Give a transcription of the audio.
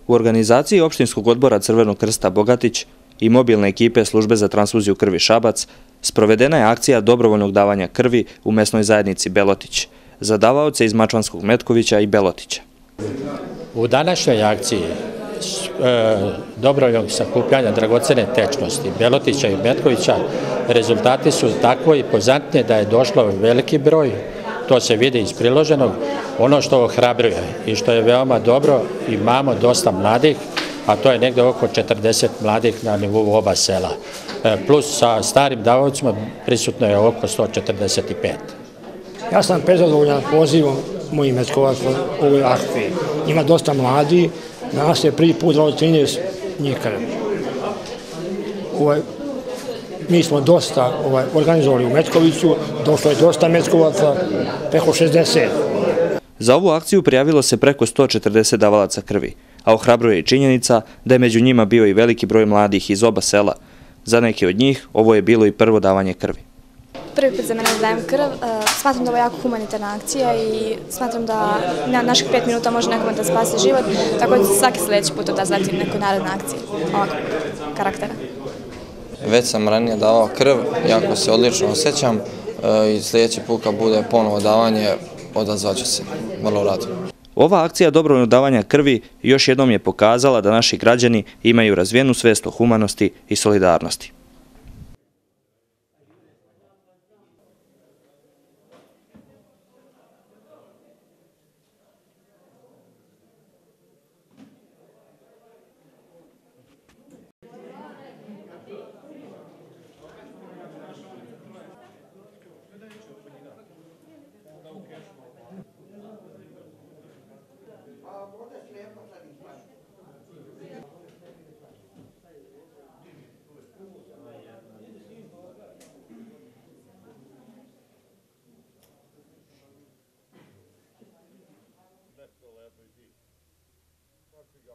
U organizaciji opštinskog odbora Crvenog krsta Bogatić i mobilne ekipe službe za transfuziju krvi Šabac sprovedena je akcija dobrovoljnog davanja krvi u mesnoj zajednici Belotić za davaoce iz Mačvanskog Metkovića i Belotića. U današnjoj akciji dobrovoljnog sakupljanja dragocene tečnosti Belotića i Metkovića rezultati su tako impozantni da je došlo veliki broj, to se vidi iz priloženog. Ono što ohrabruje i što je veoma dobro, imamo dosta mladih, a to je negde oko 40 mladih na nivou oba sela. Plus sa starim davaocima prisutno je oko 145. Ja sam prezadovoljan pozivom mojih Metkovaca u ovoj akciji. Ima dosta mladi, danas je prvi put dalo 13 njih krv. Mi smo dosta organizovali u Metkoviću, došlo je dosta Metkovaca, preko 60. Za ovu akciju prijavilo se preko 140 davalaca krvi, a ohrabruje i činjenica da je među njima bio i veliki broj mladih iz oba sela. Za neke od njih ovo je bilo i prvo davanje krvi. Prvi put za mene da dajem krv, smatram da ovo je jako humanitarna akcija i smatram da na naših 5 minuta može nekome da spasi život, tako da svaki sljedeći put odazvati nekoj narednoj akciji ovakvog karaktera. Već sam ranije davao krv, jako se odlično osjećam i sljedeći put kad bude ponovo davanje odazvaću se vrlo rado. Ova akcija dobrovoljnog davanja krvi još jednom je pokazala da naši građani imaju razvijenu svest o humanosti i solidarnosti. Lepo i ti. Kako si ga